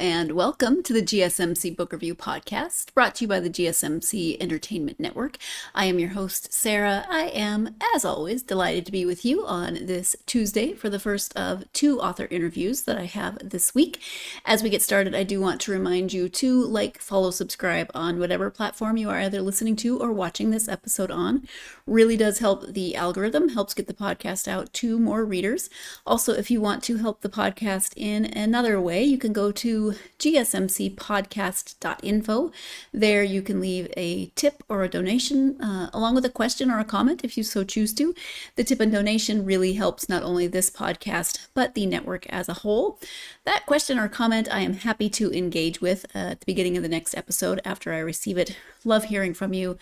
and welcome to the GSMC Book Review Podcast, brought to you by the GSMC Entertainment Network. I am your host, Sarah. I am, as always, delighted to be with you on this Tuesday for the first of two author interviews that I have this week. As we get started, I do want to remind you to like, follow, subscribe on whatever platform you are either listening to or watching this episode on. Really does help the algorithm, helps get the podcast out to more readers. Also, if you want to help the podcast in another way, you can go to gsmcpodcast.info. There you can leave a tip or a donation along with a question or a comment if you so choose to. The tip and donation really helps not only this podcast but the network as a whole. That question or comment I am happy to engage with at the beginning of the next episode after I receive it. Love hearing from you.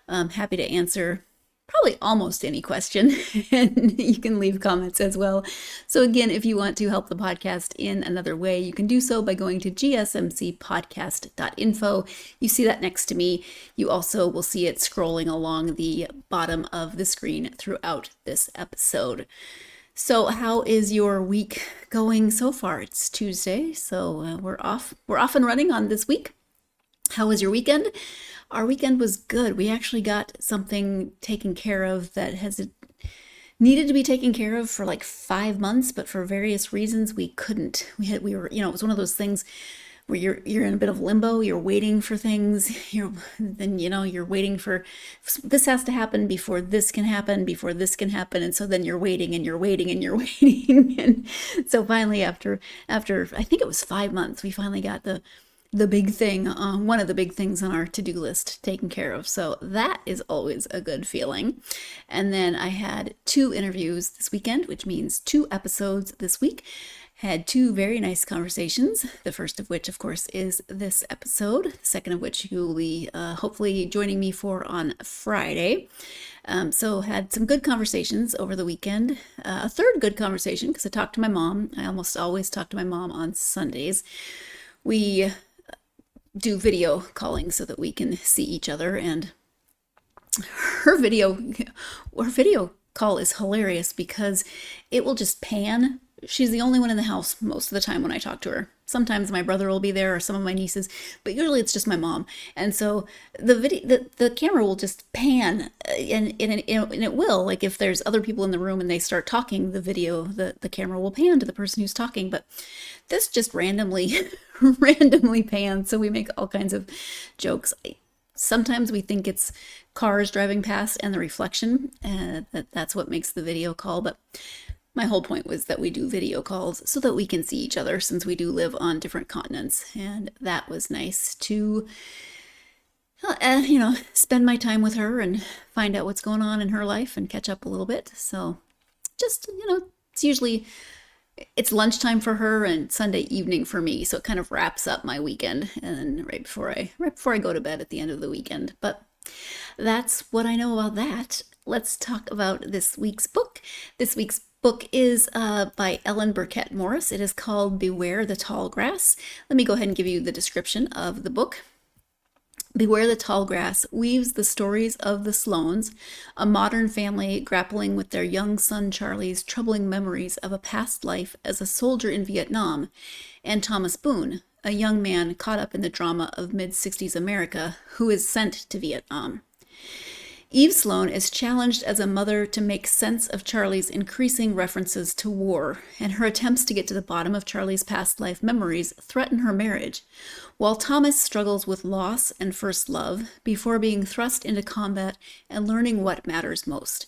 I'm happy to answer probably almost any question, and you can leave comments as well. So again, if you want to help the podcast in another way, you can do so by going to gsmcpodcast.info. You see that next to me. You also will see it scrolling along the bottom of the screen throughout this episode. So how is your week going so far? It's Tuesday, so we're off and running on this week. How was your weekend? Our weekend was good. We actually got something taken care of that has needed to be taken care of for like 5 months, but for various reasons we couldn't. It was one of those things where you're in a bit of limbo. You're waiting for things. You're waiting for this has to happen before this can happen, and so then you're waiting and you're waiting and you're waiting, and so finally after I think it was 5 months, we finally got the big thing, one of the big things on our to-do list taken care of. So that is always a good feeling. And then I had 2 interviews this weekend, which means 2 episodes this week. Had 2 very nice conversations. The first of which, of course, is this episode. The second of which you'll be hopefully joining me for on Friday. So had some good conversations over the weekend. A third good conversation, because I talked to my mom. I almost always talk to my mom on Sundays. We do video calling so that we can see each other, and her video call is hilarious because it will just pan. She's the only one in the house most of the time when I talk to her. Sometimes my brother will be there or some of my nieces, but usually it's just my mom. And so the camera will just pan, and it will, like if there's other people in the room and they start talking, the camera will pan to the person who's talking. But this just randomly pans, so we make all kinds of jokes. Sometimes we think it's cars driving past and the reflection, that's what makes the video call. But my whole point was that we do video calls so that we can see each other, since we do live on different continents. And that was nice to, spend my time with her and find out what's going on in her life and catch up a little bit. So just, it's lunchtime for her and Sunday evening for me. So it kind of wraps up my weekend, and then right before I go to bed at the end of the weekend. But that's what I know about that. Let's talk about this week's book. This week's book is by Ellen Birkett Morris. It is called Beware the Tall Grass. Let me go ahead and give you the description of the book. Beware the Tall Grass weaves the stories of the Sloans, a modern family grappling with their young son Charlie's troubling memories of a past life as a soldier in Vietnam, and Thomas Boone, a young man caught up in the drama of mid-60s America who is sent to Vietnam. Eve Sloan is challenged as a mother to make sense of Charlie's increasing references to war, and her attempts to get to the bottom of Charlie's past life memories threaten her marriage, while Thomas struggles with loss and first love before being thrust into combat and learning what matters most.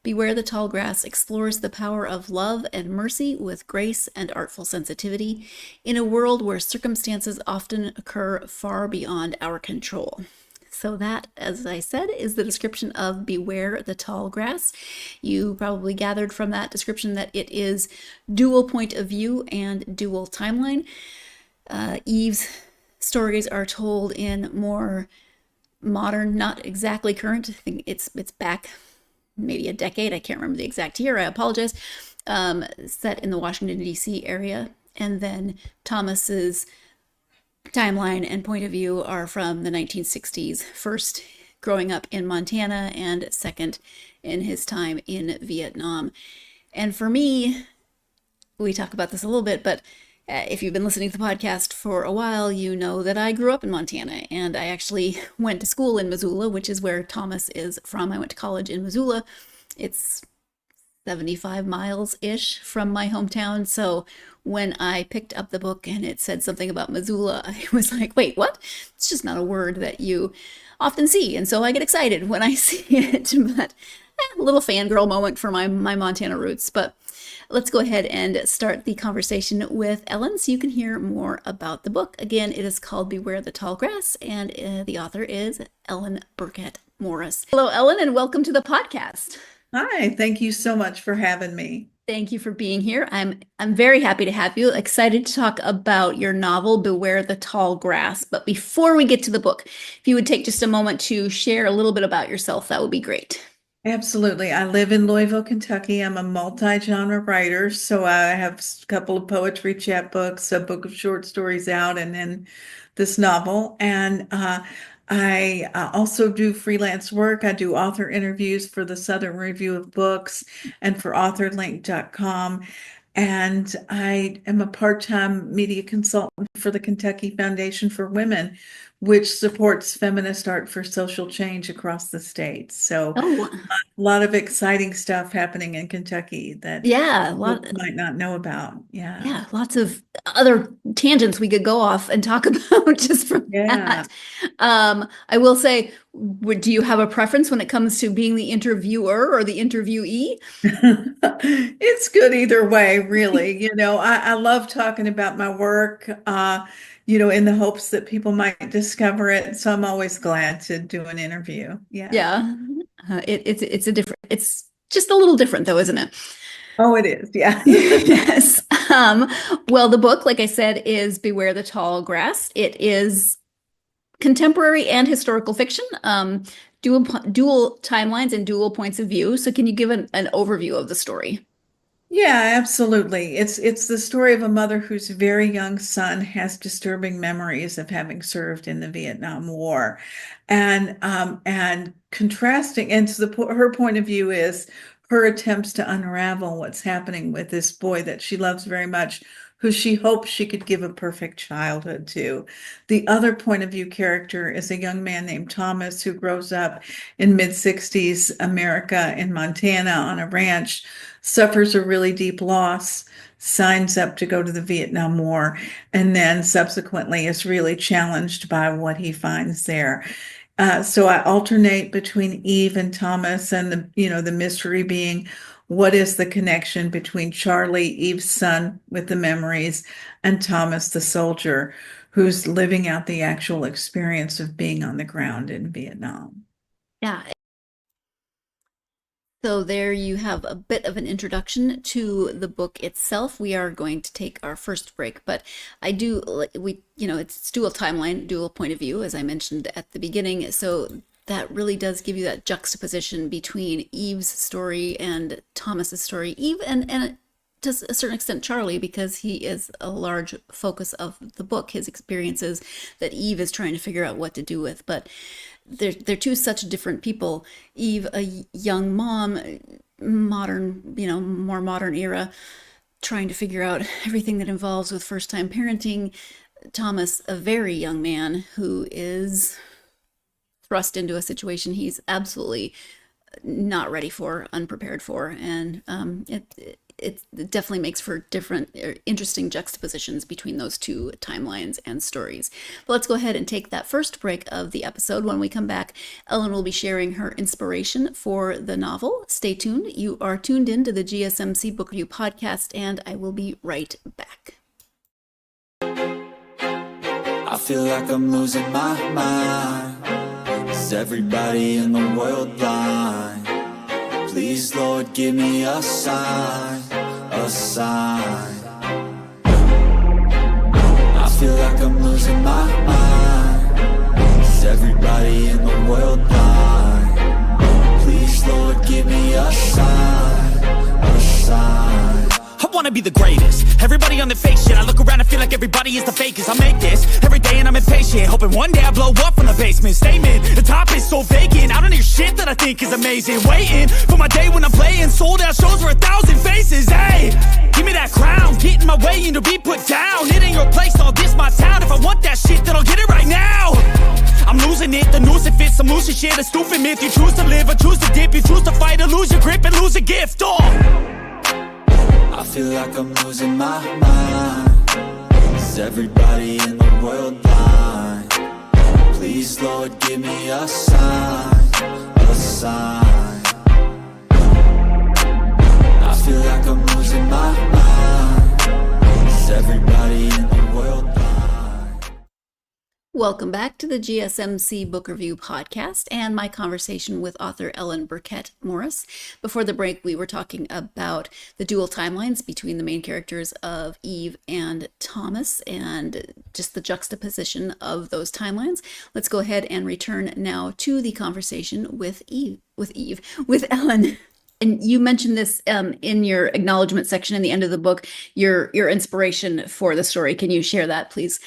Beware the Tall Grass explores the power of love and mercy with grace and artful sensitivity in a world where circumstances often occur far beyond our control. So that, as I said, is the description of Beware the Tall Grass. You probably gathered from that description that it is dual point of view and dual timeline. Eve's stories are told in more modern, not exactly current. I think it's back maybe a decade. I can't remember the exact year. I apologize. Set in the Washington, D.C. area. And then Thomas's timeline and point of view are from the 1960s, first growing up in Montana and second in his time in Vietnam. And for me, we talk about this a little bit, but If you've been listening to the podcast for a while, you know that I grew up in Montana, and I actually went to school in Missoula, which is where Thomas is from. I went to college in Missoula. It's 75 miles-ish from my hometown. So when I picked up the book and it said something about Missoula, I was like, wait, what? It's just not a word that you often see. And so I get excited when I see it. But a little fangirl moment for my Montana roots. But let's go ahead and start the conversation with Ellen so you can hear more about the book. Again, it is called Beware the Tall Grass, and the author is Ellen Birkett Morris. Hello, Ellen, and welcome to the podcast. Hi, thank you so much for having me. Thank you for being here. I'm very happy to have you. Excited to talk about your novel, Beware the Tall Grass. But before we get to the book, if you would take just a moment to share a little bit about yourself, that would be great. Absolutely. I live in Louisville, Kentucky. I'm a multi-genre writer, so I have a couple of poetry chapbooks, a book of short stories out, and then this novel. And I also do freelance work. I do author interviews for the Southern Review of Books and for authorlink.com. And I am a part-time media consultant for the Kentucky Foundation for Women, which supports feminist art for social change across the state. So Oh, a lot of exciting stuff happening in Kentucky that yeah, you might not know about. yeah, lots of other tangents we could go off and talk about just from Yeah. that. I will say, do you have a preference when it comes to being the interviewer or the interviewee? It's good either way, really. I love talking about my work, in the hopes that people might discover it. So I'm always glad to do an interview. Yeah. Yeah, it's just a little different though, isn't it? Oh, it is. Yeah. Yes. Well, the book, like I said, is Beware the Tall Grass. It is contemporary and historical fiction, dual timelines and dual points of view. So can you give an overview of the story? Yeah, absolutely. It's the story of a mother whose very young son has disturbing memories of having served in the Vietnam War, and contrasting. And so her point of view is her attempts to unravel what's happening with this boy that she loves very much, who she hopes she could give a perfect childhood to. The other point of view character is a young man named Thomas who grows up in mid-60s America in Montana on a ranch, suffers a really deep loss, signs up to go to the Vietnam War, and then subsequently is really challenged by what he finds there. So I alternate between Eve and Thomas, and the mystery being, what is the connection between Charlie, Eve's son with the memories, and Thomas, the soldier, who's living out the actual experience of being on the ground in Vietnam? Yeah. So there you have a bit of an introduction to the book itself. We are going to take our first break, but it's dual timeline, dual point of view, as I mentioned at the beginning. So that really does give you that juxtaposition between Eve's story and Thomas's story. Eve and to a certain extent Charlie, because he is a large focus of the book, his experiences that Eve is trying to figure out what to do with. But they're two such different people. Eve, a young mom, modern, more modern era, trying to figure out everything that involves with first-time parenting. Thomas, a very young man who is thrust into a situation he's absolutely not ready for, unprepared for, and it definitely makes for different, interesting juxtapositions between those two timelines and stories. But let's go ahead and take that first break of the episode. When we come back, Ellen will be sharing her inspiration for the novel. Stay tuned. You are tuned in to the GSMC Book Review Podcast, and I will be right back. I feel like I'm losing my mind. Is everybody in the world blind? Please, Lord, give me a sign, a sign. I feel like I'm losing my mind. Is everybody in the world blind? Please, Lord, give me a sign, a sign. I wanna be the greatest. Everybody on the fake shit. I look around and feel like everybody is the fakest. I make this every day and I'm impatient, hoping one day I blow up from the basement. Statement, the top is so vacant. I don't hear shit that I think is amazing. Waiting for my day when I'm playing sold out shows for 1,000 faces. Hey, give me that crown, get in my my way and to be put down. It ain't your place, all this my town. If I want that shit, then I'll get it right now. I'm losing it, the noose it fits, I'm losing shit, a stupid myth. You choose to live or choose to dip, you choose to fight or lose your grip and lose a gift. Oh, I feel like I'm losing my mind. Is everybody in the world blind? Please, Lord, give me a sign, a sign. I feel like I'm losing my mind. Is everybody in the world blind? Welcome back to the GSMC Book Review Podcast and my conversation with author Ellen Birkett Morris. Before the break, we were talking about the dual timelines between the main characters of Eve and Thomas and just the juxtaposition of those timelines. Let's go ahead and return now to the conversation with Ellen. And you mentioned this in your acknowledgement section in the end of the book, your inspiration for the story. Can you share that, please?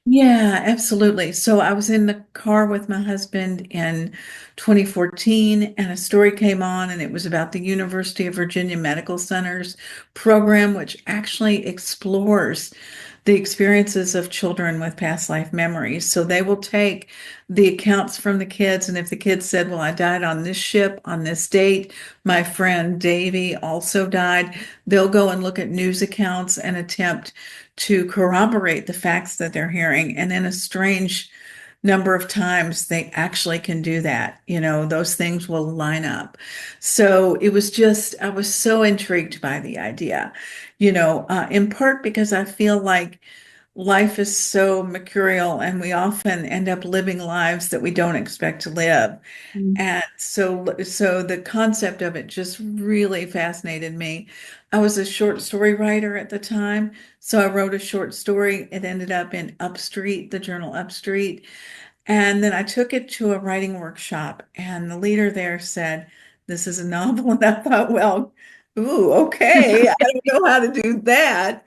Yeah, absolutely. So I was in the car with my husband in 2014, and a story came on, and it was about the University of Virginia Medical Center's program, which actually explores the experiences of children with past life memories. So they will take the accounts from the kids, and if the kids said, well, I died on this ship on this date, my friend Davy also died, they'll go and look at news accounts and attempt to corroborate the facts that they're hearing. And in a strange number of times, they actually can do that. You know, those things will line up. So it was just, I was so intrigued by the idea, in part because I feel like life is so mercurial and we often end up living lives that we don't expect to live. And so the concept of it just really fascinated me. I was a short story writer at the time, so I wrote a short story. It ended up in Upstreet, the journal Upstreet. And then I took it to a writing workshop, and the leader there said, this is a novel. And I thought, well, ooh, okay, I don't know how to do that.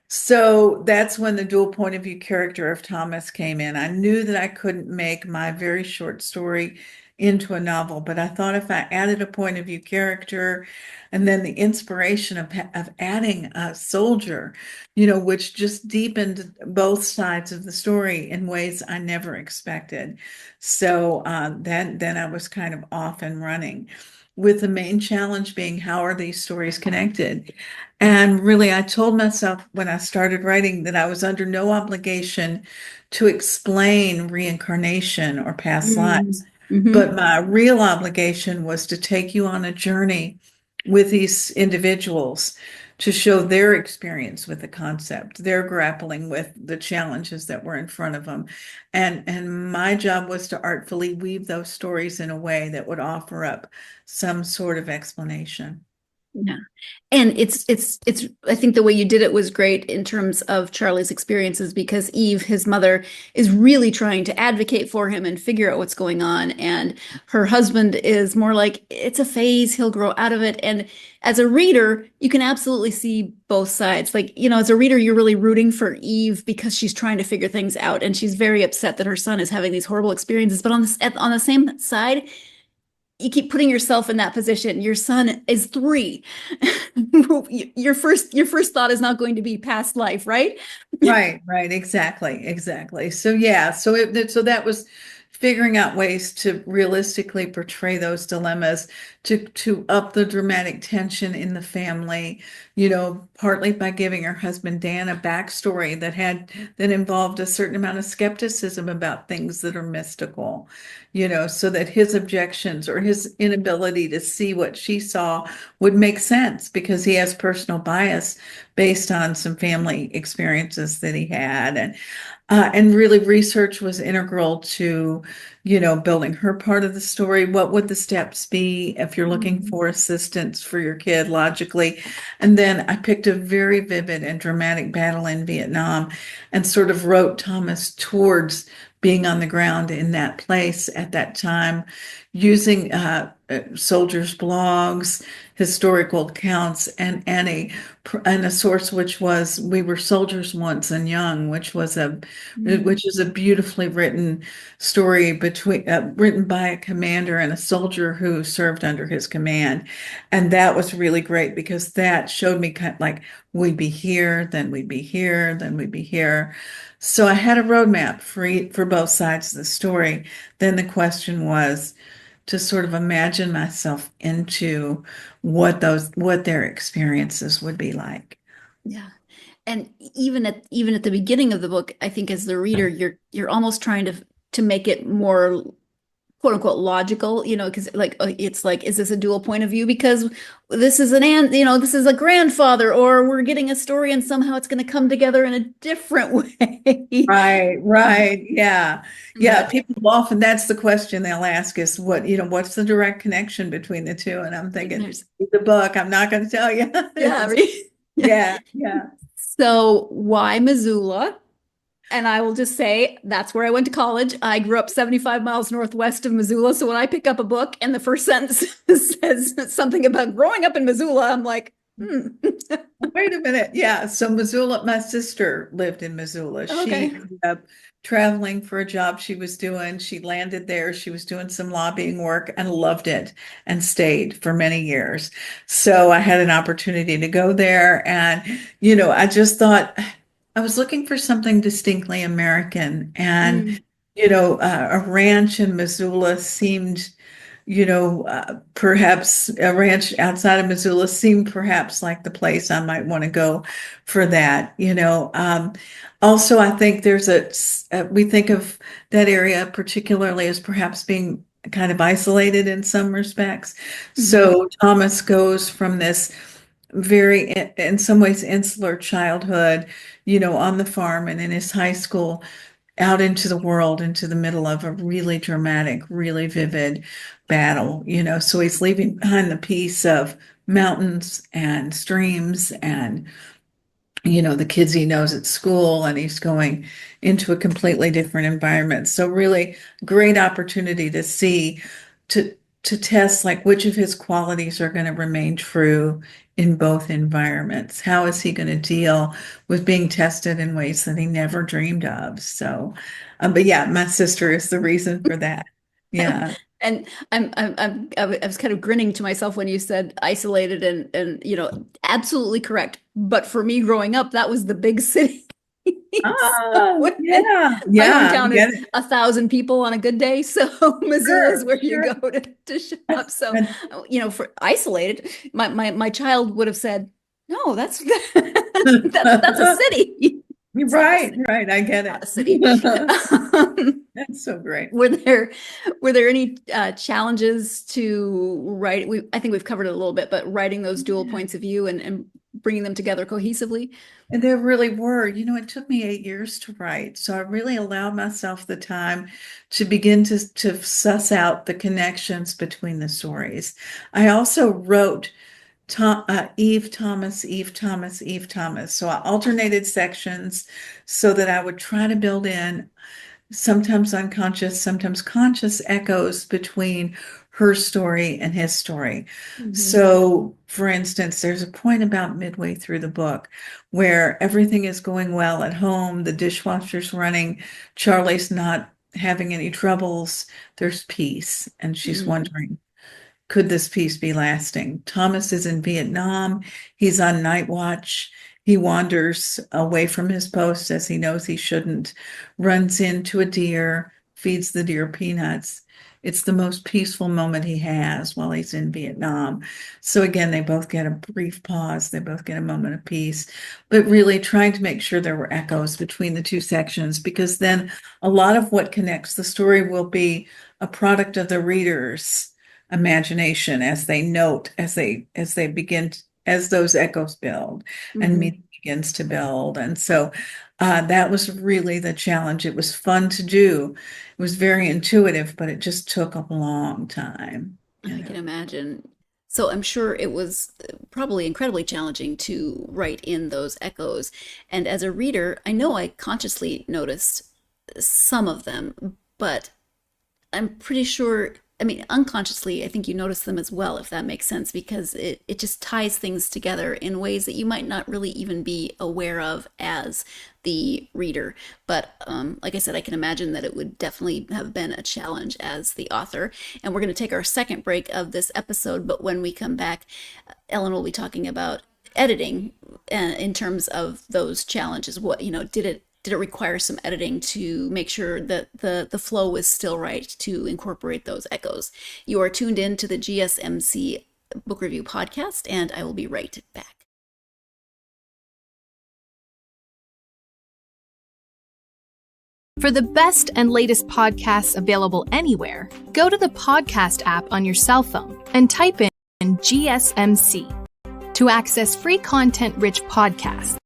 So that's when the dual point of view character of Thomas came in. I knew that I couldn't make my very short story into a novel, but I thought if I added a point of view character and then the inspiration of adding a soldier, which just deepened both sides of the story in ways I never expected. So then I was kind of off and running, with the main challenge being how are these stories connected? And really, I told myself when I started writing that I was under no obligation to explain reincarnation or past lives. But my real obligation was to take you on a journey with these individuals to show their experience with the concept. They're grappling with the challenges that were in front of them. And my job was to artfully weave those stories in a way that would offer up some sort of explanation. Yeah. And it's I think the way you did it was great in terms of Charlie's experiences, because Eve, his mother, is really trying to advocate for him and figure out what's going on. And her husband is more like, it's a phase, he'll grow out of it. And as a reader, you can absolutely see both sides. Like, as a reader, you're really rooting for Eve because she's trying to figure things out. And she's very upset that her son is having these horrible experiences. But on the same side, you keep putting yourself in that position. Your son is 3. Your first thought is not going to be past life, right? Right, exactly. So yeah, so that was figuring out ways to realistically portray those dilemmas, to up the dramatic tension in the family, partly by giving her husband Dan a backstory that involved a certain amount of skepticism about things that are mystical, so that his objections or his inability to see what she saw would make sense because he has personal bias based on some family experiences that he had. And really research was integral to, building her part of the story. What would the steps be if you're looking for assistance for your kid logically? And then I picked a very vivid and dramatic battle in Vietnam and sort of wrote Thomas towards being on the ground in that place at that time, using soldiers' blogs, historical accounts, and a source which was "We Were Soldiers Once and Young," Mm. which is a beautifully written story written by a commander and a soldier who served under his command, and that was really great because that showed me kind of like we'd be here, then we'd be here, then we'd be here. So I had a roadmap for both sides of the story. Then the question was to sort of imagine myself into what their experiences would be like. Yeah. And even at the beginning of the book, I think as the reader, you're almost trying to make it more quote unquote logical, because like it's like, is this a dual point of view? Because this is this is a grandfather, or we're getting a story and somehow it's going to come together in a different way. Right, right. Yeah. Yeah. But People often, that's the question they'll ask is what's the direct connection between the two? And I'm thinking, there's read the book. I'm not going to tell you. yeah, right? Yeah. Yeah, yeah. So why Missoula? And I will just say that's where I went to college. I grew up 75 miles northwest of Missoula. So when I pick up a book and the first sentence says something about growing up in Missoula, I'm like, Wait a minute. Yeah. So Missoula, my sister lived in Missoula. She okay. ended up traveling for a job she was doing. She landed there. She was doing some lobbying work and loved it and stayed for many years. So I had an opportunity to go there. And, I just thought I was looking for something distinctly American. And, Mm, a ranch in Missoula seemed perhaps a ranch outside of Missoula seemed perhaps like the place I might want to go for that. Also, I think we think of that area particularly as perhaps being kind of isolated in some respects. mhm. So Thomas goes from this very, in some ways, insular childhood, on the farm and in his high school out into the world, into the middle of a really dramatic, really vivid battle, So he's leaving behind the peace of mountains and streams and, the kids he knows at school, and he's going into a completely different environment. So really great opportunity to see, to to test like which of his qualities are going to remain true in both environments. How is he going to deal with being tested in ways that he never dreamed of? So, but yeah, my sister is the reason for that. Yeah. And I was kind of grinning to myself when you said isolated and absolutely correct. But for me growing up, that was the big city. Ah, So, yeah, my yeah, I hometown is get it. 1,000 people on a good day. So Missoula is Sure, where you sure. go to shop. So, And for isolated, my child would have said, no, that's a city. It's not a right, city. right, I get Not a it. city. That's so great. Were there any challenges to write? I think we've covered it a little bit, but writing those dual points of view and bringing them together cohesively. And there really were, it took me 8 years to write. So I really allowed myself the time to begin to suss out the connections between the stories. I also wrote Eve Thomas, Eve Thomas, Eve Thomas. So I alternated sections so that I would try to build in sometimes unconscious, sometimes conscious echoes between her story and his story. Mhm. So, for instance, there's a point about midway through the book where everything is going well at home, the dishwasher's running, Charlie's not having any troubles, there's peace, and she's Mhm. wondering, could this peace be lasting? Thomas is in Vietnam. He's on night watch. He wanders away from his post as he knows he shouldn't, runs into a deer, feeds the deer peanuts. It's the most peaceful moment he has while he's in Vietnam. So again, they both get a brief pause. They both get a moment of peace, but really trying to make sure there were echoes between the two sections, because then a lot of what connects the story will be a product of the reader's imagination as they note, as they begin as those echoes build and Mhm. meaning begins to build. And so that was really the challenge. It was fun to do. It was very intuitive, but it just took a long time, I can imagine. So I'm sure it was probably incredibly challenging to write in those echoes. And as a reader, I know I consciously noticed some of them, but I'm pretty sure I mean, unconsciously, I think you notice them as well, if that makes sense, because it just ties things together in ways that you might not really even be aware of as the reader. But like I said, I can imagine that it would definitely have been a challenge as the author. And we're going to take our second break of this episode. But when we come back, Ellen will be talking about editing in terms of those challenges. What, did it require some editing to make sure that the flow was still right to incorporate those echoes? You are tuned in to the GSMC Book Review Podcast, and I will be right back. For the best and latest podcasts available anywhere, go to the podcast app on your cell phone and type in GSMC to access free content-rich podcasts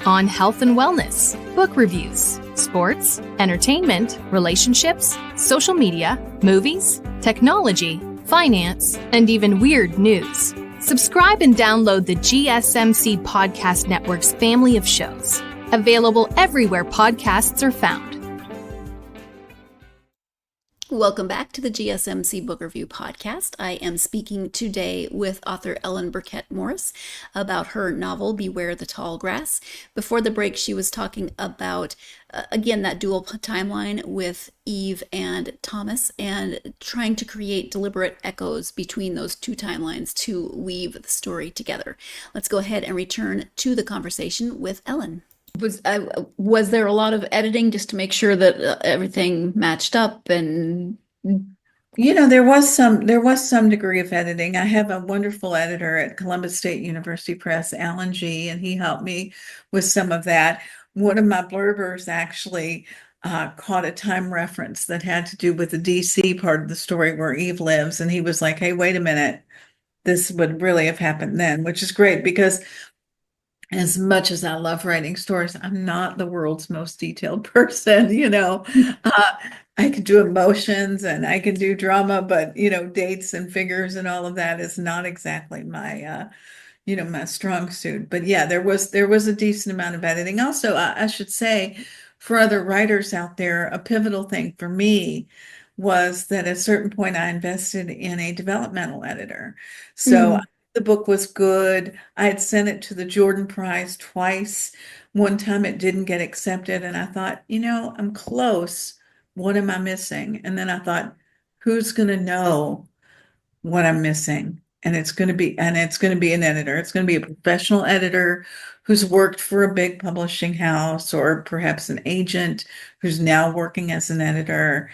on health and wellness, book reviews, sports, entertainment, relationships, social media, movies, technology, finance, and even weird news. Subscribe and download the GSMC Podcast Network's family of shows, available everywhere podcasts are found. Welcome back to the GSMC Book Review Podcast. I am speaking today with author Ellen Birkett Morris about her novel, Beware the Tall Grass. Before the break, she was talking about, again, that dual timeline with Eve and Thomas and trying to create deliberate echoes between those two timelines to weave the story together. Let's go ahead and return to the conversation with Ellen. Was there a lot of editing just to make sure that everything matched up? And there was some degree of editing. I have a wonderful editor at Columbus State University Press, Alan G, and he helped me with some of that. One of my blurbers actually caught a time reference that had to do with the DC part of the story where Eve lives, and he was like, "Hey, wait a minute, this would really have happened then," which is great because as much as I love writing stories, I'm not the world's most detailed person. I can do emotions and I can do drama, but dates and figures and all of that is not exactly my my strong suit. But yeah, there was a decent amount of editing. Also, I should say, for other writers out there, a pivotal thing for me was that at a certain point I invested in a developmental editor. So the book was good. I had sent it to the Jordan Prize twice. One time it didn't get accepted, and I thought, I'm close. What am I missing? And then I thought, who's going to know what I'm missing? And it's going to be an editor. It's going to be a professional editor who's worked for a big publishing house, or perhaps an agent who's now working as an editor.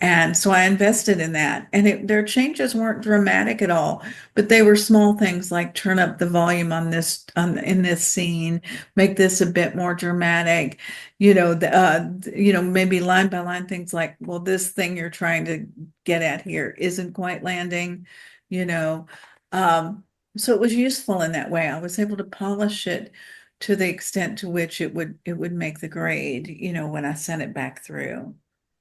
And so I invested in that, and their changes weren't dramatic at all, but they were small things like turn up the volume in this scene, make this a bit more dramatic, maybe line by line things like, well, this thing you're trying to get at here isn't quite landing, so it was useful in that way. I was able to polish it to the extent to which it would make the grade, when I sent it back through.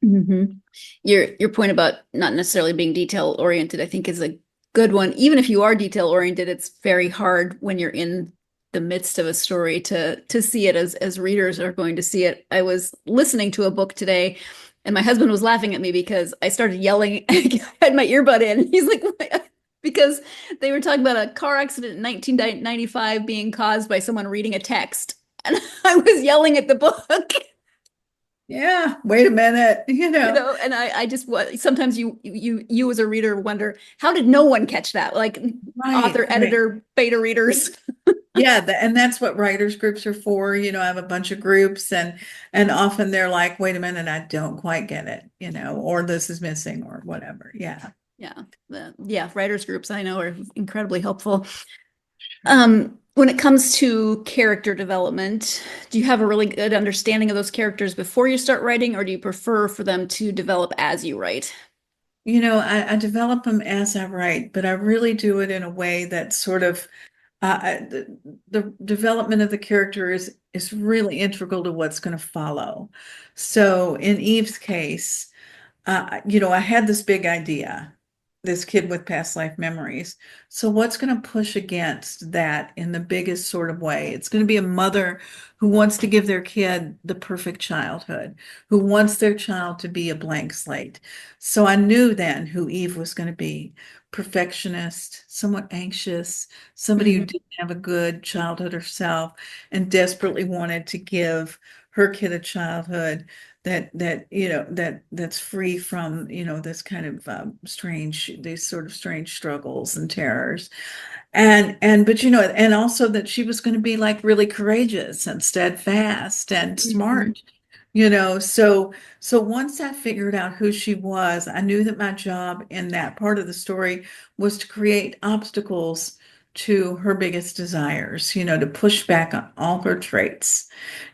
Mm-hmm. Your point about not necessarily being detail oriented, I think, is a good one. Even if you are detail oriented, it's very hard when you're in the midst of a story to see it as readers are going to see it. I was listening to a book today, and my husband was laughing at me because I started yelling. I had my earbud in, and he's like, because they were talking about a car accident in 1995 being caused by someone reading a text, and I was yelling at the book. Yeah, wait a minute, and I just sometimes you as a reader wonder, how did no one catch that? Like author, editor, beta readers. Yeah, and that's what writers groups are for. I have a bunch of groups, and often they're like, wait a minute, I don't quite get it, or this is missing or whatever. Yeah. Yeah, writers groups I know are incredibly helpful. When it comes to character development, do you have a really good understanding of those characters before you start writing, or do you prefer for them to develop as you write? I develop them as I write, but I really do it in a way that sort of the development of the character is really integral to what's going to follow. So in Eve's case, I had this big idea, this kid with past life memories. So what's going to push against that in the biggest sort of way? It's going to be a mother who wants to give their kid the perfect childhood, who wants their child to be a blank slate. So I knew then who Eve was going to be. Perfectionist, somewhat anxious, somebody who Mhm. didn't have a good childhood herself and desperately wanted to give her kid a childhood that's free from this kind of these sort of strange struggles and terrors, and but and also that she was going to be like really courageous and steadfast and Mhm. smart, so once I figured out who she was, I knew that my job in that part of the story was to create obstacles to her biggest desires, to push back on all her traits.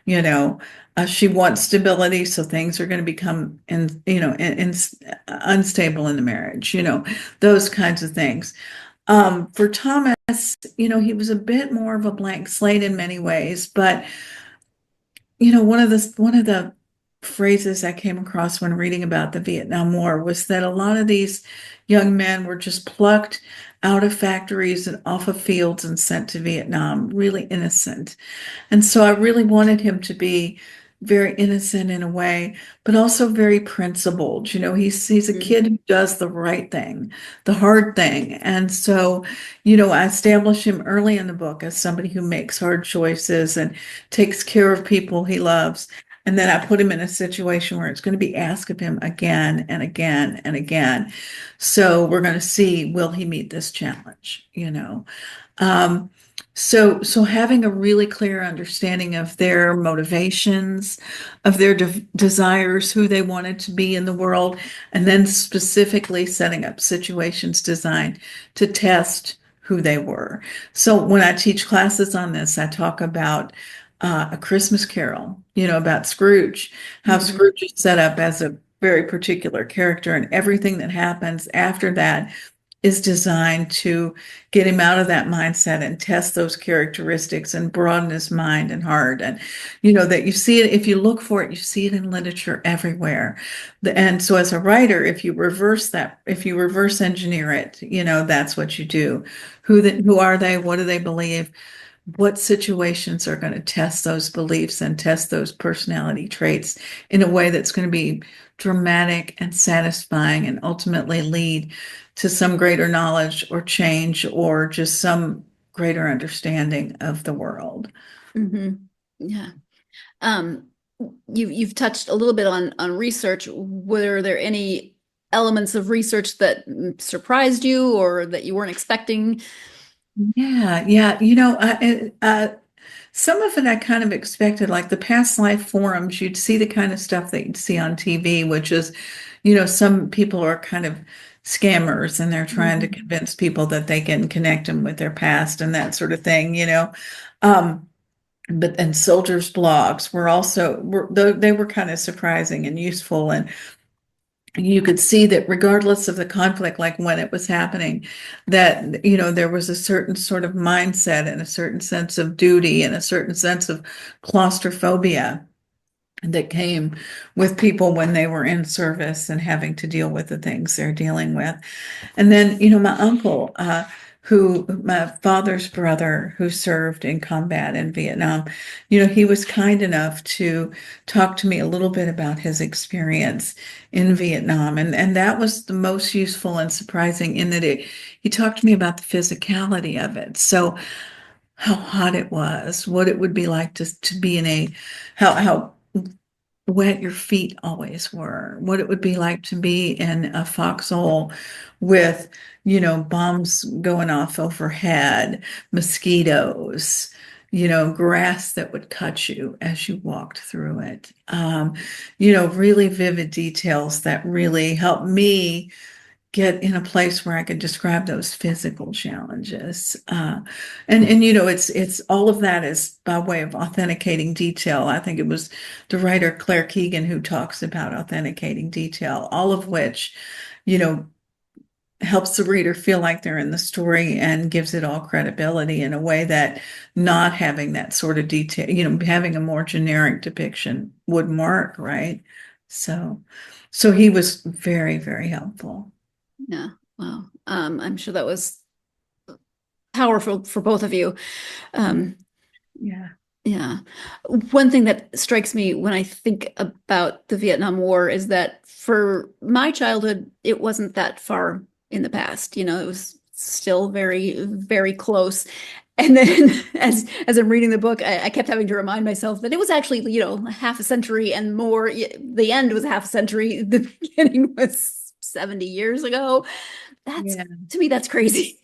you know she wants stability, so things are going to become unstable in the marriage, those kinds of things. For Thomas, he was a bit more of a blank slate in many ways, but one of the phrases I came across when reading about the Vietnam War was that a lot of these young men were just plucked out of factories and off of fields and sent to Vietnam, really innocent. And so I really wanted him to be very innocent in a way, but also very principled. He's a Mhm. kid who does the right thing, the hard thing. And so, I establish him early in the book as somebody who makes hard choices and takes care of people he loves. And then I put him in a situation where it's going to be asked of him again and again and again. So we're going to see, will he meet this challenge? Um, so having a really clear understanding of their motivations, of their desires, who they wanted to be in the world, and then specifically setting up situations designed to test who they were. So when I teach classes on this, I talk about A Christmas Carol, about Scrooge, how Mhm. Scrooge is set up as a very particular character, and everything that happens after that is designed to get him out of that mindset and test those characteristics and broaden his mind and heart. And that you see it, if you look for it, you see it in literature everywhere. And so as a writer, if you reverse engineer it, that's what you do. Who are they? What do they believe? What situations are going to test those beliefs and test those personality traits in a way that's going to be dramatic and satisfying and ultimately lead to some greater knowledge or change or just some greater understanding of the world. Mhm. Yeah. Um, you've touched a little bit on research. Were there any elements of research that surprised you or that you weren't expecting? Yeah, yeah. Some of it I kind of expected, like the past life forums, you'd see the kind of stuff that you'd see on TV, which is, some people are kind of scammers and they're trying to Mhm. convince people that they can connect them with their past and that sort of thing. Um, and soldiers' blogs they were kind of surprising and useful, and you could see that regardless of the conflict, like when it was happening, that there was a certain sort of mindset and a certain sense of duty and a certain sense of claustrophobia that came with people when they were in service and having to deal with the things they're dealing with. And then, my uncle, my father's brother, who served in combat in Vietnam, he was kind enough to talk to me a little bit about his experience in Vietnam. And that was the most useful and surprising in that he talked to me about the physicality of it. So how hot it was, what it would be like to be how wet your feet always were, what it would be like to be in a foxhole with, bombs going off overhead, mosquitoes, grass that would cut you as you walked through it. Really vivid details that really helped me get in a place where I could describe those physical challenges. And it's all of that is by way of authenticating detail. I think it was the writer Claire Keegan who talks about authenticating detail, all of which, you know, helps the reader feel like they're in the story and gives it all credibility in a way that not having that sort of detail, having a more generic depiction would mark, right? So he was very, very helpful. Yeah. Wow. I'm sure that was powerful for both of you. Um, Yeah. yeah. One thing that strikes me when I think about the Vietnam War is that for my childhood, it wasn't that far in the past. It was still very, very close. And then as I'm reading the book, I kept having to remind myself that it was actually, half a century and more. The end was half a century. The beginning was 70 years ago. That's, Yeah. to me, that's crazy.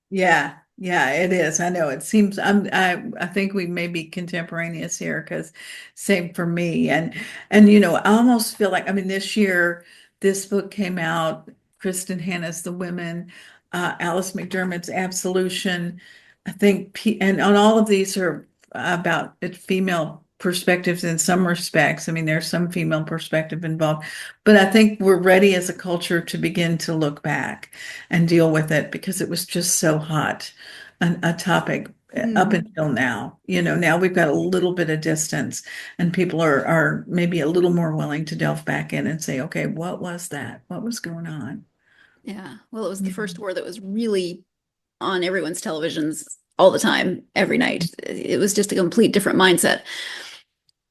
Yeah, yeah, it is. I know it seems I think we may be contemporaneous here because same for me. And I almost feel like, I mean, this year this book came out, Kristen Hanna's The Women, Alice McDermott's Absolution. I think and on all of these are about female perspectives in some respects. I mean, there's some female perspective involved, but I think we're ready as a culture to begin to look back and deal with it because it was just so hot a topic up Mm, until now. Now we've got a little bit of distance and people are maybe a little more willing to delve back in and say, okay, what was that? What was going on? yeah. Well, it was the Yeah. first war that was really on everyone's televisions all the time, every night. It was just a complete different mindset.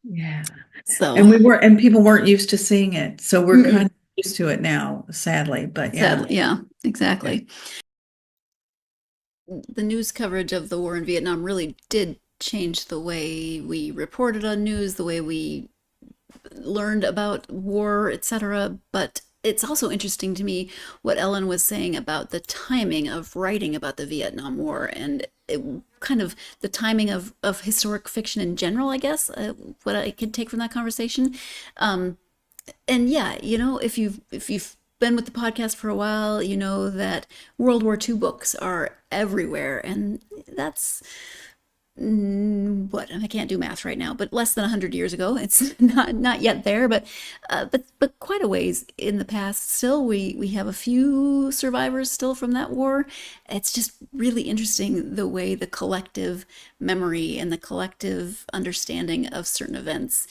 Yeah. So, And people weren't used to seeing it. So we're kind mm-mm, of used to it now, sadly, but yeah. sadly, yeah, Yeah. exactly. The news coverage of the war in Vietnam really did change the way we reported on news, the way we learned about war, etc. But it's also interesting to me what Ellen was saying about the timing of writing about the Vietnam War and kind of the timing of historic fiction in general, I guess, what I could take from that conversation. And yeah, if you've been with the podcast for a while, you know that World War II books are everywhere, and that's what I can't do math right now, but less than 100 years ago. It's not yet there, but quite a ways in the past. Still, we have a few survivors still from that war. It's just really interesting the way the collective memory and the collective understanding of certain events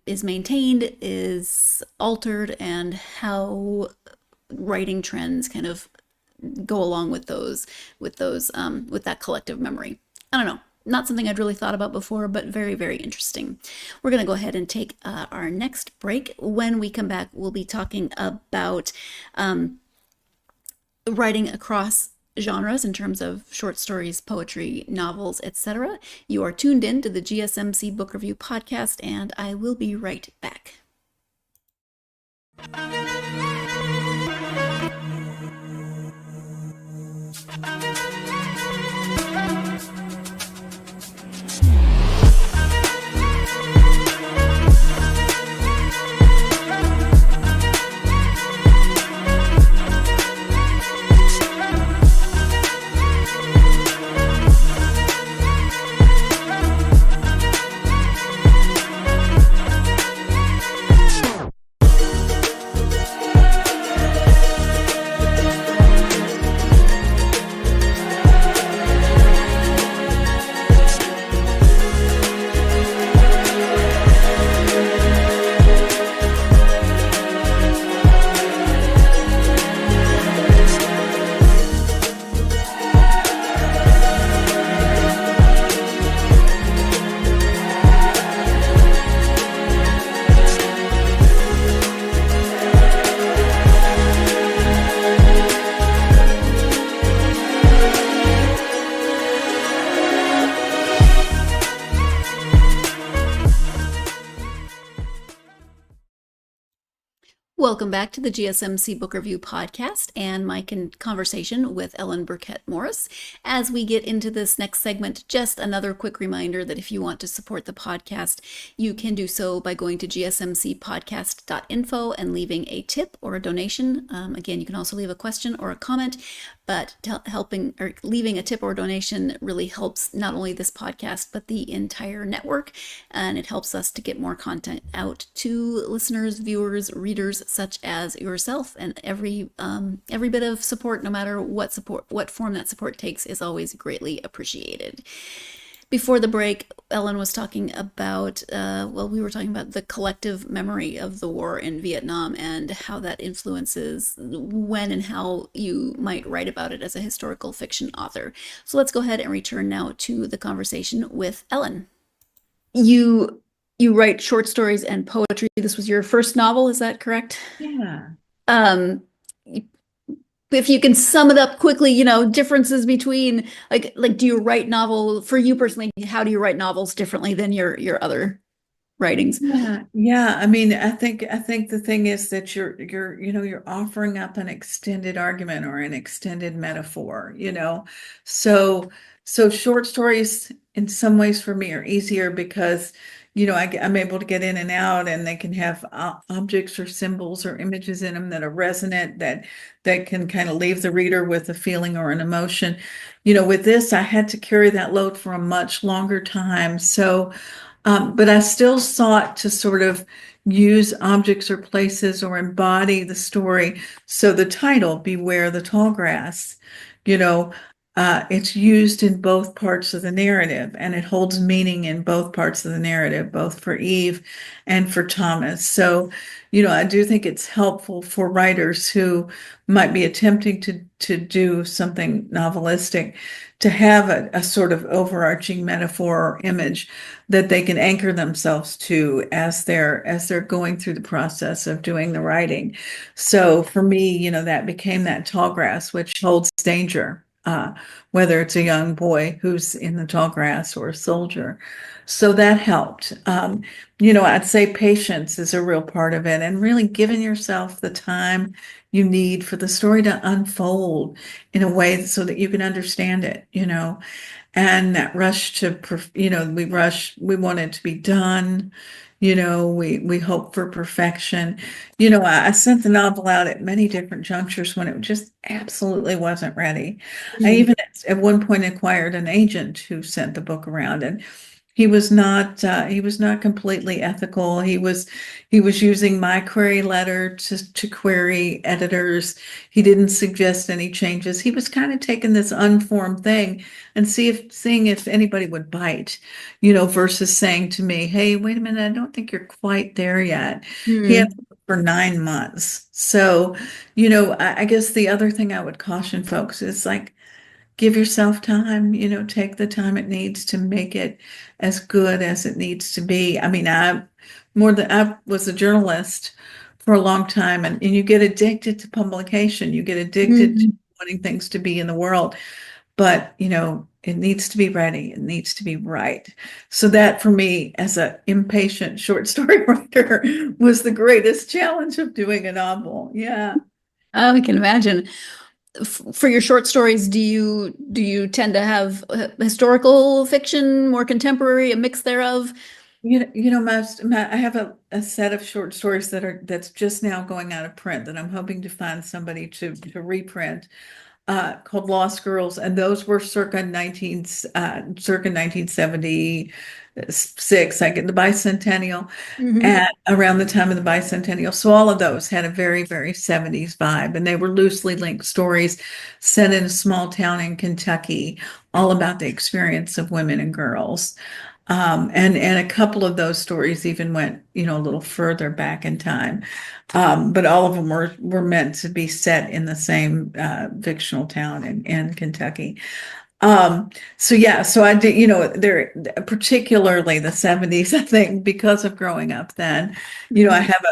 is maintained, is altered, and how writing trends kind of go along with with that collective memory. I don't know. Not something I'd really thought about before, but very, very interesting. We're going to go ahead and take our next break. When we come back, we'll be talking about writing across genres in terms of short stories, poetry, novels, etc. You are tuned in to the GSMC Book Review Podcast, and I will be right back. Welcome back to the GSMC Book Review Podcast and my conversation with Ellen Birkett Morris. As we get into this next segment, just another quick reminder that if you want to support the podcast, you can do so by going to gsmcpodcast.info and leaving a tip or a donation. Again, you can also leave a question or a comment, but helping or leaving a tip or donation really helps not only this podcast, but the entire network. And it helps us to get more content out to listeners, viewers, readers, such as yourself. And every bit of support, no matter what form that support takes, is always greatly appreciated. Before the break, Ellen was talking about, well, we were talking about the collective memory of the war in Vietnam and how that influences when and how you might write about it as a historical fiction author. So let's go ahead and return now to the conversation with Ellen. You write short stories and poetry. This was your first novel, is that correct? Yeah. Um, if you can sum it up quickly, differences between like do you write novel for you personally, how do you write novels differently than your other writings? Yeah. I mean, I think the thing is that you're offering up an extended argument or an extended metaphor. So short stories in some ways for me are easier because I'm able to get in and out, and they can have objects or symbols or images in them that are resonant, that can kind of leave the reader with a feeling or an emotion. With this, I had to carry that load for a much longer time. But I still sought to sort of use objects or places or embody the story. So the title, Beware the Tall Grass, you know, it's used in both parts of the narrative, and it holds meaning in both parts of the narrative, both for Eve and for Thomas. So, I do think it's helpful for writers who might be attempting to do something novelistic to have a sort of overarching metaphor or image that they can anchor themselves to as they're going through the process of doing the writing. So for me, that became that tall grass, which holds danger, whether it's a young boy who's in the tall grass or a soldier. So that helped. I'd say patience is a real part of it, and really giving yourself the time you need for the story to unfold in a way so that you can understand it. And that rush we want it to be done. We hope for perfection. I sent the novel out at many different junctures when it just absolutely wasn't ready. I even at one point acquired an agent who sent the book around, and he was not completely ethical. He was using my query letter to query editors. He didn't suggest any changes. He was kind of taking this unformed thing and seeing if anybody would bite, versus saying to me, "Hey, wait a minute, I don't think you're quite there yet." He had Hmm. for 9 months. So, I guess the other thing I would caution folks is like, give yourself time, take the time it needs to make it as good as it needs to be. I mean, I was a journalist for a long time, and you get addicted to publication. You get addicted to Mhm. wanting things to be in the world, but it needs to be ready. It needs to be right. So that for me, as an impatient short story writer, was the greatest challenge of doing a novel. Yeah. Oh, I can imagine. For your short stories, do you tend to have historical fiction, more contemporary, a mix thereof? I have a set of short stories that's just now going out of print that I'm hoping to find somebody to reprint, called Lost Girls, and those were circa 1976. I get the bicentennial, Hmm. and around the time of the bicentennial. So all of those had a very, very 70s vibe, and they were loosely linked stories set in a small town in Kentucky, all about the experience of women and girls. And a couple of those stories even went, a little further back in time. But all of them were meant to be set in the same fictional town in Kentucky. So yeah, so I did, there, particularly the 70s, I think, because of growing up then, I have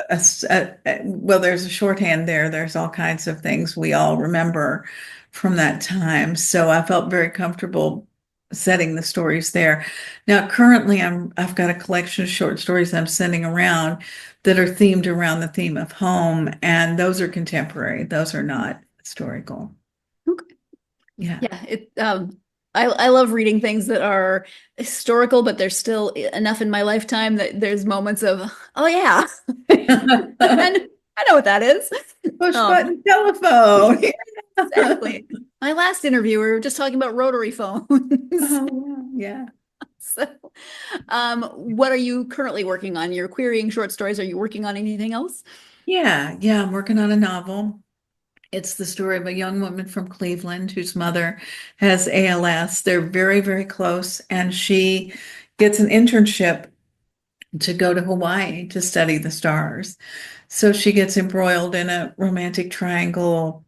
well, there's a shorthand there. There's all kinds of things we all remember from that time. So I felt very comfortable setting the stories there. Now, currently I've got a collection of short stories I'm sending around that are themed around the theme of home, and those are contemporary. Those are not historical. Okay. Yeah. Yeah, I love reading things that are historical, but there's still enough in my lifetime that there's moments of, oh yeah, I know what that is. Push Um, button telephone. exactly. My last interview, we were just talking about rotary phones. Oh, yeah. So, what are you currently working on? You're querying short stories. Are you working on anything else? Yeah, yeah. I'm working on a novel. It's the story of a young woman from Cleveland whose mother has ALS. They're very, very close, and she gets an internship to go to Hawaii to study the stars. So she gets embroiled in a romantic triangle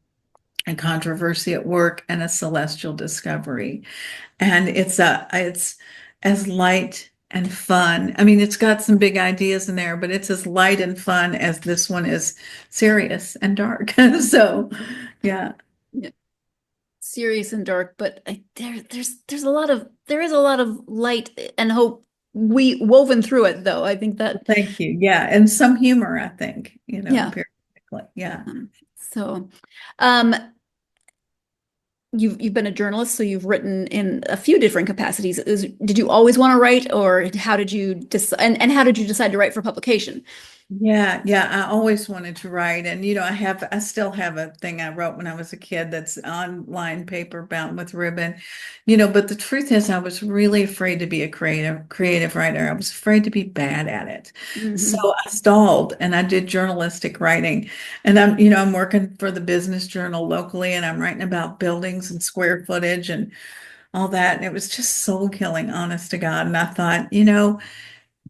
and controversy at work and a celestial discovery. And it's as light and fun. I mean, it's got some big ideas in there, but it's as light and fun as this one is serious and dark. So, yeah. Yeah. Serious and dark, but there's a lot of light and hope we woven through it, though. I think that, Thank you. Yeah, and some humor, I think, yeah. periodically. Yeah. So, um, you've been a journalist, so you've written in a few different capacities. Did you always want to write, or how did you decide? And how did you decide to write for publication? Yeah, I always wanted to write. And, I still have a thing I wrote when I was a kid that's online paper bound with ribbon, but the truth is I was really afraid to be a creative writer. I was afraid to be bad at it. So Mhm. I stalled and I did journalistic writing. And I'm working for the business journal locally, and I'm writing about buildings and square footage and all that. And it was just soul killing, honest to God. And I thought,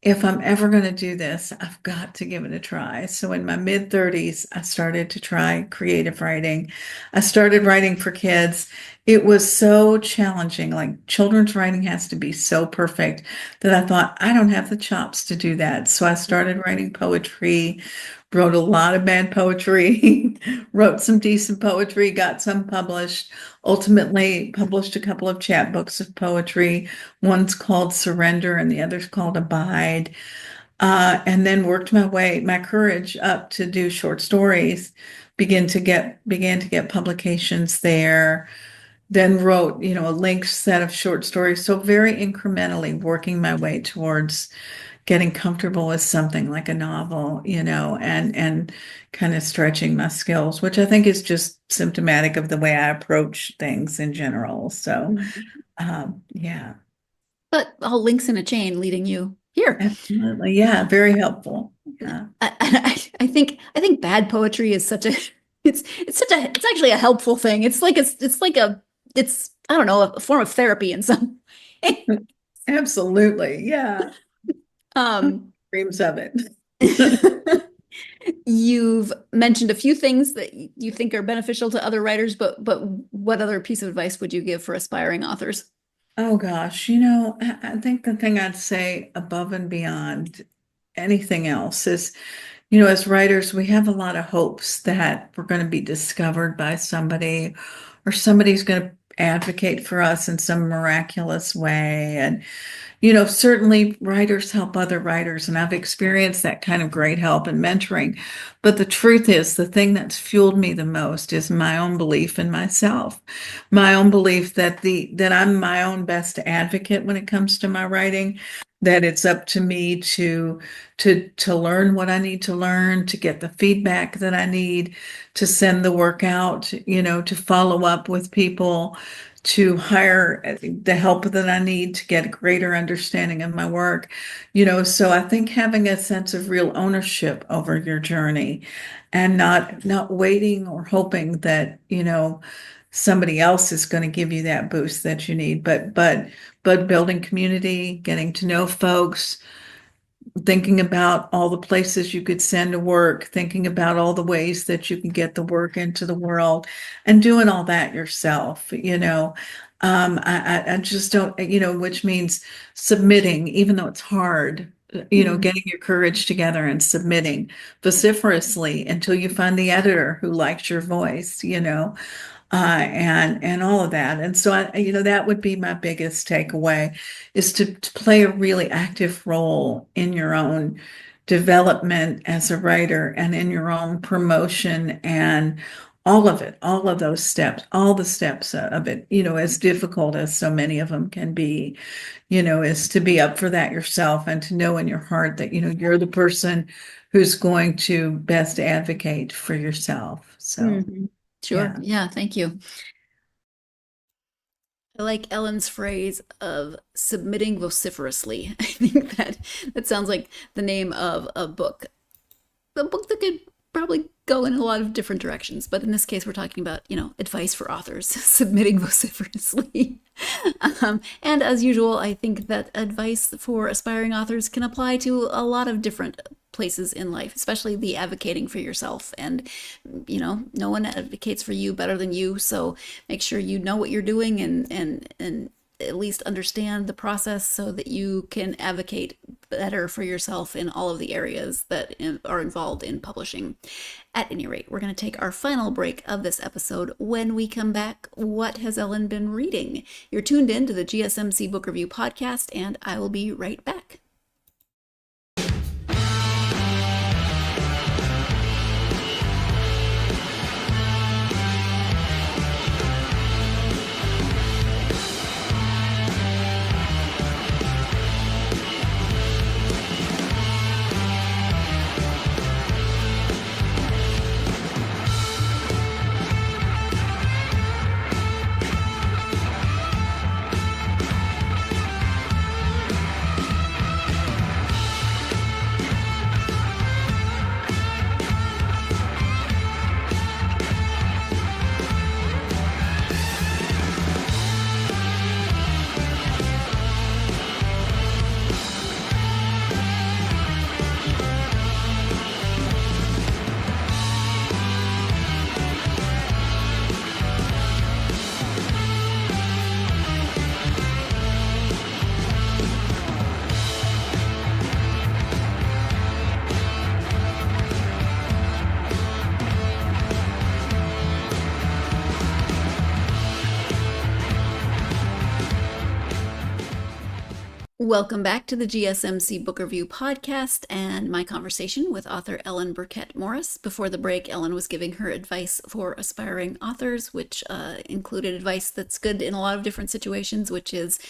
if I'm ever going to do this, I've got to give it a try. So in my mid 30s, I started to try creative writing. I started writing for kids. It was so challenging. Like, children's writing has to be so perfect that I thought, I don't have the chops to do that. So I started writing poetry, wrote a lot of bad poetry, wrote some decent poetry, got some published, ultimately published a couple of chapbooks of poetry. One's called Surrender and the other's called Abide. And then worked my courage up to do short stories, began to get publications there. Then wrote, a linked set of short stories. So very incrementally working my way towards getting comfortable with something like a novel, and kind of stretching my skills, which I think is just symptomatic of the way I approach things in general. So, Mhm. yeah, But all links in a chain leading you here. absolutely. Yeah, very helpful. Yeah. I think bad poetry is such a it's actually a helpful thing. It's I don't know, a form of therapy in some way. Absolutely. Yeah. Um, Dreams of it. you've mentioned a few things that you think are beneficial to other writers, but what other piece of advice would you give for aspiring authors? Oh gosh, I think the thing I'd say above and beyond anything else is, as writers, we have a lot of hopes that we're going to be discovered by somebody, or somebody's going to advocate for us in some miraculous way. And certainly writers help other writers, and I've experienced that kind of great help and mentoring. But the truth is, the thing that's fueled me the most is my own belief in myself, my own belief that I'm my own best advocate when it comes to my writing, that it's up to me to learn what I need to learn, to get the feedback that I need, to send the work out, to follow up with people, to hire the help that I need to get a greater understanding of my work. So I think having a sense of real ownership over your journey, and not waiting or hoping that, somebody else is going to give you that boost that you need, but building community, getting to know folks, thinking about all the places you could send to work, thinking about all the ways that you can get the work into the world, and doing all that yourself. I just don't, which means submitting, even though it's hard, Mhm. getting your courage together and submitting vociferously until you find the editor who likes your voice, and all of that. And so that would be my biggest takeaway, is to play a really active role in your own development as a writer and in your own promotion, and all of it, all of those steps, all the steps of it, as difficult as so many of them can be, is to be up for that yourself, and to know in your heart that, you're the person who's going to best advocate for yourself. So, Mhm. Sure. yeah. Yeah, thank you. I like Ellen's phrase of submitting vociferously. I think that sounds like the name of a book. A book that could probably go in a lot of different directions. But in this case, we're talking about, advice for authors submitting vociferously. And as usual, I think that advice for aspiring authors can apply to a lot of different places in life, especially the advocating for yourself. And, no one advocates for you better than you. So make sure you know what you're doing and at least understand the process so that you can advocate better for yourself in all of the areas that are involved in publishing. At any rate, we're going to take our final break of this episode. When we come back, what has Ellen been reading? You're tuned in to the GSMC Book Review podcast, and I will be right back. Welcome back to the GSMC Book Review podcast and my conversation with author Ellen Birkett Morris. Before the break, Ellen was giving her advice for aspiring authors, which included advice that's good in a lot of different situations, which is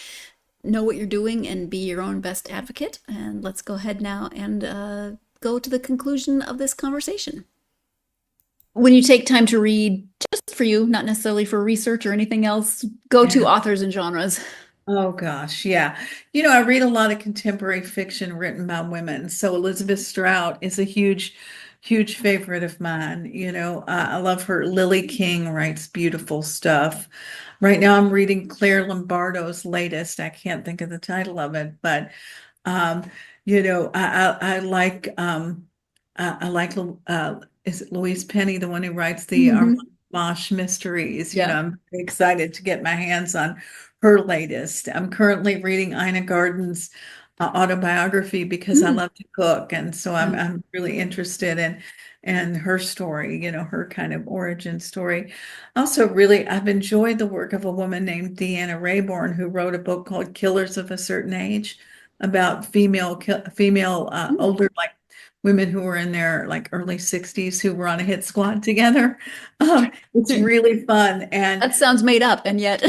know what you're doing and be your own best advocate. And let's go ahead now and go to the conclusion of this conversation. When you take time to read, just for you, not necessarily for research or anything else, go to authors and genres. Oh gosh, yeah. I read a lot of contemporary fiction written by women. So Elizabeth Strout is a huge, huge favorite of mine. I love her. Lily King writes beautiful stuff. Right now I'm reading Claire Lombardo's latest. I can't think of the title of it, but I like is it Louise Penny, the one who writes the Armand Mosh mysteries? Yeah. I'm very excited to get my hands on her latest. I'm currently reading Ina Garten's autobiography because I love to cook, and so I'm really interested in her story, her kind of origin story. Also, I've enjoyed the work of a woman named Deanna Rayborn, who wrote a book called Killers of a Certain Age about female older, like women who were in their like early 60s who were on a hit squad together. It's really fun, and that sounds made up, and yet.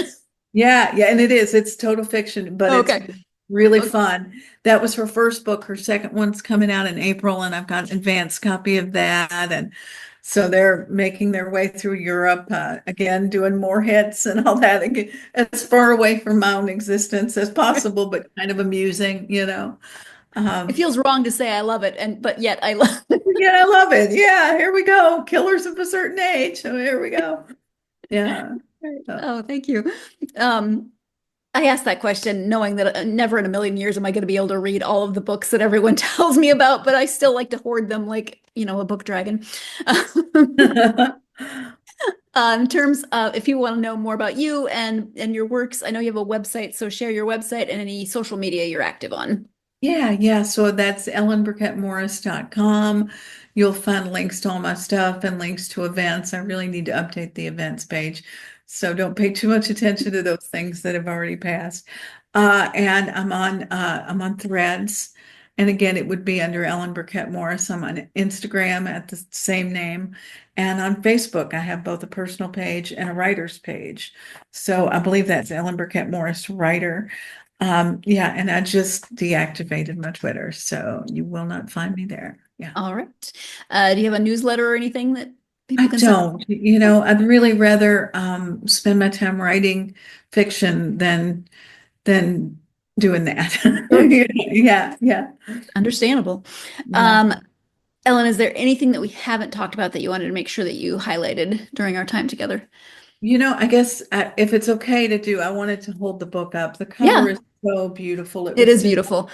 Yeah, and it is. It's total fiction, but it's really fun. That was her first book. Her second one's coming out in April, and I've got an advanced copy of that. And so they're making their way through Europe, again, doing more hits and all that. Again, as far away from my own existence as possible, but kind of amusing, It feels wrong to say I love it, but yet I love it. Yeah, I love it. Yeah, here we go. Killers of a Certain Age. So here we go. Yeah. Oh, thank you. I asked that question knowing that never in a million years am I going to be able to read all of the books that everyone tells me about, but I still like to hoard them like, a book dragon. In terms of, if you want to know more about you and your works, I know you have a website, so share your website and any social media you're active on. Yeah. So that's ellenbirkettmorris.com. You'll find links to all my stuff and links to events. I really need to update the events page, so don't pay too much attention to those things that have already passed. And I'm on Threads, and again, it would be under Ellen Birkett Morris. I'm on Instagram at the same name, and on Facebook, I have both a personal page and a writer's page. So I believe that's Ellen Birkett Morris Writer. And I just deactivated my Twitter, so you will not find me there. Yeah. All right. Do you have a newsletter or anything that people can don't, I'd really rather spend my time writing fiction than doing that. Yeah. Understandable. Yeah. Ellen, is there anything that we haven't talked about that you wanted to make sure that you highlighted during our time together? I guess if it's okay to do, I wanted to hold the book up. The cover Yeah, is so beautiful. It it was is beautiful.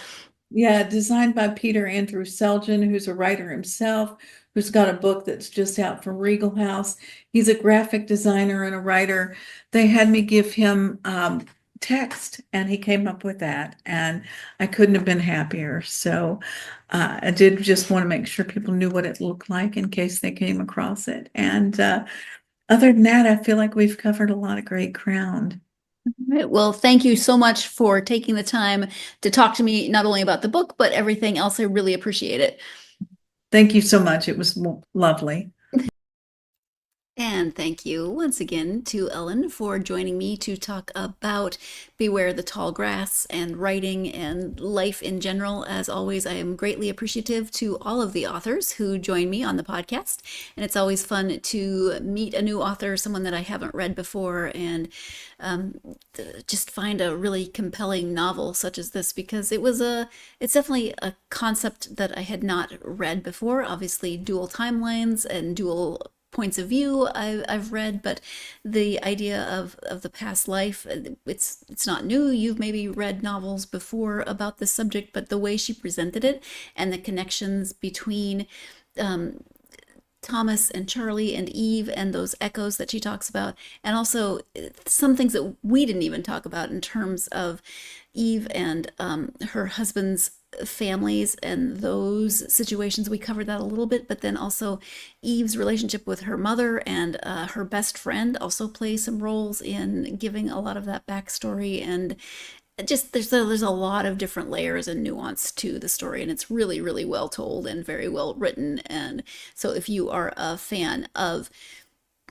designed by Peter Andrew Selgin, who's a writer himself, who's got a book that's just out from Regal House. He's a graphic designer and a writer. They had me give him text, and he came up with that, and I couldn't have been happier. So I did just want to make sure people knew what it looked like in case they came across it. And other than that, I feel like we've covered a lot of great ground. Right. Well, thank you so much for taking the time to talk to me, not only about the book, but everything else. I really appreciate it. Thank you so much. It was lovely. And thank you once again to Ellen for joining me to talk about Beware the Tall Grass and writing and life in general. As always, I am greatly appreciative to all of the authors who join me on the podcast. And it's always fun to meet a new author, someone that I haven't read before, and just find a really compelling novel such as this, because it's definitely a concept that I had not read before. Obviously, dual timelines and dual points of view I've read, but the idea of the past life, it's not new. You've maybe read novels before about this subject, but the way she presented it and the connections between Thomas and Charlie and Eve and those echoes that she talks about, and also some things that we didn't even talk about in terms of Eve and her husband's families and those situations. We covered that a little bit, but then also Eve's relationship with her mother and her best friend also play some roles in giving a lot of that backstory. And just there's a lot of different layers and nuance to the story, and it's really, really well told and very well written. And so if you are a fan of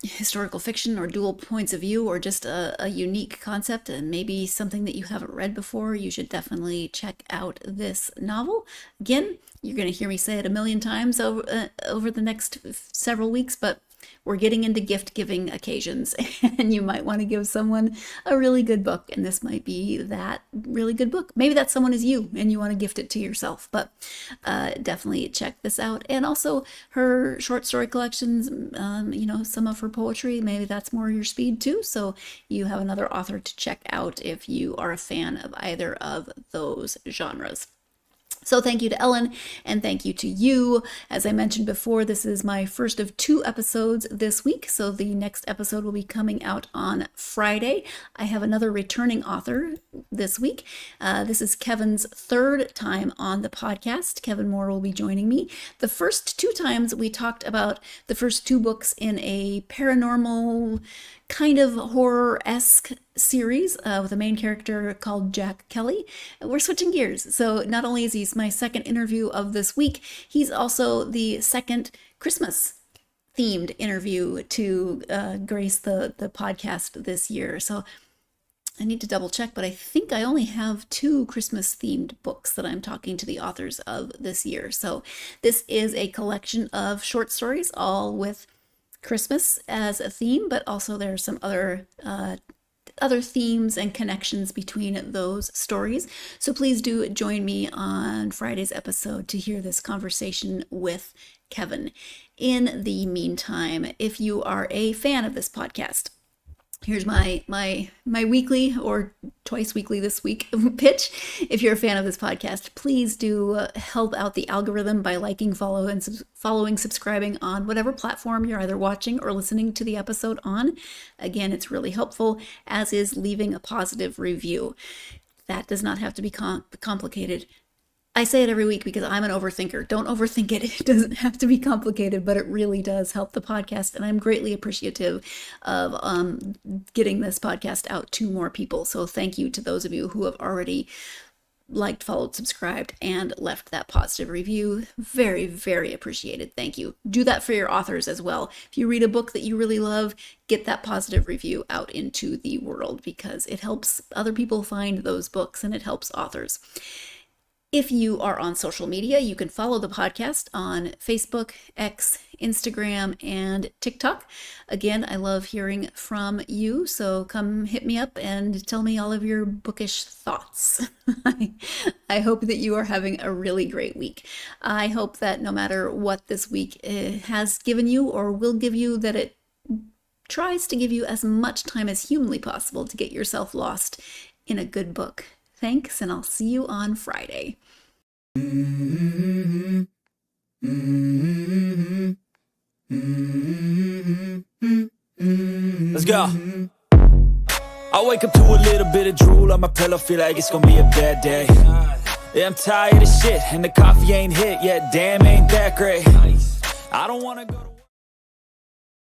historical fiction or dual points of view, or just a unique concept and maybe something that you haven't read before, you should definitely check out this novel. Again, you're going to hear me say it a million times over the next several weeks, but we're getting into gift giving occasions, and you might want to give someone a really good book, and this might be that really good book. Maybe that someone is you and you want to gift it to yourself, but definitely check this out. And also her short story collections, some of her poetry, maybe that's more your speed too, so you have another author to check out if you are a fan of either of those genres. So thank you to Ellen, and thank you to you. As I mentioned before, this is my first of 2 episodes this week, so the next episode will be coming out on Friday. I have another returning author this week. This is Kevin's 3rd time on the podcast. Kevin Moore will be joining me. The first 2 times we talked about the first 2 books in a paranormal kind of horror-esque series with a main character called Jack Kelly. We're switching gears. So not only is he my second interview of this week, he's also the second Christmas themed interview to grace the podcast this year. So I need to double check, but I think I only have 2 Christmas themed books that I'm talking to the authors of this year. So this is a collection of short stories, all with Christmas as a theme, but also there are some other themes and connections between those stories. So please do join me on Friday's episode to hear this conversation with Kevin. In the meantime, if you are a fan of this podcast, here's my weekly, or twice weekly this week, pitch. If you're a fan of this podcast, please do help out the algorithm by liking, following, subscribing on whatever platform you're either watching or listening to the episode on. Again, it's really helpful, as is leaving a positive review. That does not have to be complicated. I say it every week because I'm an overthinker. Don't overthink it. It doesn't have to be complicated, but it really does help the podcast. And I'm greatly appreciative of getting this podcast out to more people. So thank you to those of you who have already liked, followed, subscribed, and left that positive review. Very, very appreciated. Thank you. Do that for your authors as well. If you read a book that you really love, get that positive review out into the world, because it helps other people find those books and it helps authors. If you are on social media, you can follow the podcast on Facebook, X, Instagram, and TikTok. Again, I love hearing from you, so come hit me up and tell me all of your bookish thoughts. I hope that you are having a really great week. I hope that no matter what this week has given you or will give you, that it tries to give you as much time as humanly possible to get yourself lost in a good book. Thanks, and I'll see you on Friday. Let's go. I wake up to a little bit of drool on my pillow, feel like it's gonna be a bad day. Yeah, I'm tired of shit, and the coffee ain't hit yet, damn, ain't that great. I don't wanna go to